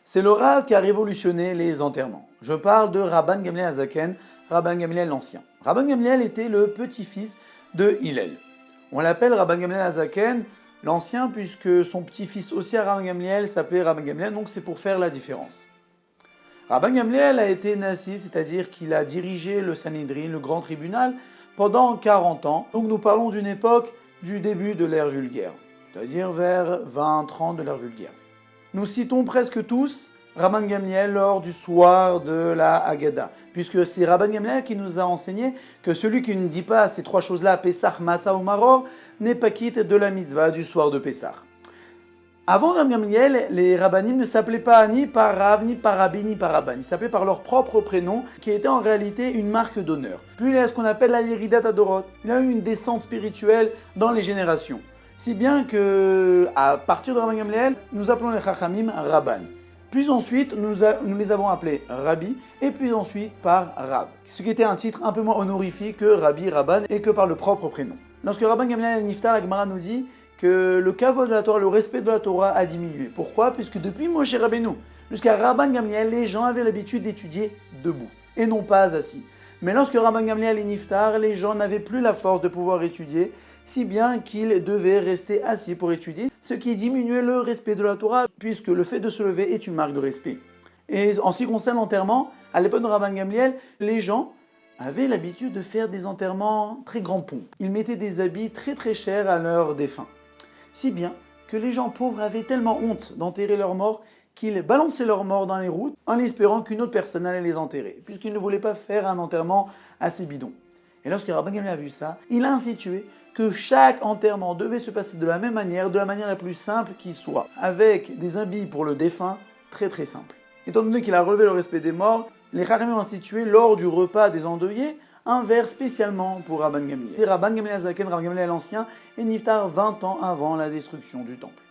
C'est le Rav qui a révolutionné les enterrements. Je parle de Rabban Gamliel Hazaken, Rabban Gamliel l'Ancien. Rabban Gamliel était le petit-fils de Hillel. On l'appelle Rabban Gamliel Hazaken l'Ancien puisque son petit-fils aussi à Rabban Gamliel s'appelait Rabban Gamliel, donc c'est pour faire la différence. Rabban Gamliel a été Nassi, c'est-à-dire qu'il a dirigé le Sanhedrin, le grand tribunal, pendant 40 ans. Donc nous parlons d'une époque du début de l'ère vulgaire, c'est-à-dire vers 20-30 de l'ère vulgaire. Nous citons presque tous Rabban Gamliel lors du soir de la Haggadah, puisque c'est Rabban Gamliel qui nous a enseigné que celui qui ne dit pas ces trois choses-là, Pesach, Matzah ou Maror, n'est pas quitte de la mitzvah du soir de Pesach. Avant Rabban Gamliel, les rabbanim ne s'appelaient pas ni par Rav, ni par Rabbi, ni par Rabban. Ils s'appelaient par leur propre prénom, qui était en réalité une marque d'honneur. Puis il y a ce qu'on appelle la Yeridat Adorot. Il a eu une descente spirituelle dans les générations. Si bien que, à partir de Rabban Gamliel, nous appelons les Chachamim Rabban. Puis ensuite, nous les avons appelés Rabbi, et puis ensuite par Rav. Ce qui était un titre un peu moins honorifique que Rabbi, Rabban, et que par le propre prénom. Lorsque Rabban Gamliel Niftar, la Gemara nous dit que le kavod de la Torah, le respect de la Torah a diminué. Pourquoi? Puisque depuis Moshe Rabbeinu jusqu'à Rabban Gamliel, les gens avaient l'habitude d'étudier debout, et non pas assis. Mais lorsque Rabban Gamliel est Niftar, les gens n'avaient plus la force de pouvoir étudier, si bien qu'ils devaient rester assis pour étudier, ce qui diminuait le respect de la Torah, puisque le fait de se lever est une marque de respect. Et en ce qui concerne l'enterrement, à l'époque de Rabban Gamliel, les gens avaient l'habitude de faire des enterrements très grand pompe. Ils mettaient des habits très très chers à leurs défunts. Si bien que les gens pauvres avaient tellement honte d'enterrer leurs morts qu'ils balançaient leurs morts dans les routes en espérant qu'une autre personne allait les enterrer, puisqu'ils ne voulaient pas faire un enterrement assez bidon. Et lorsque Rabban Gamliel a vu ça, il a institué que chaque enterrement devait se passer de la même manière, de la manière la plus simple qui soit, avec des habits pour le défunt très très simples. Étant donné qu'il a relevé le respect des morts, les Chachamim ont institué lors du repas des endeuillés un verre spécialement pour Rabban Gamliel. Rabban Gamliel Hazaken, Rabban Gamliel l'Ancien, est Niftar 20 ans avant la destruction du temple.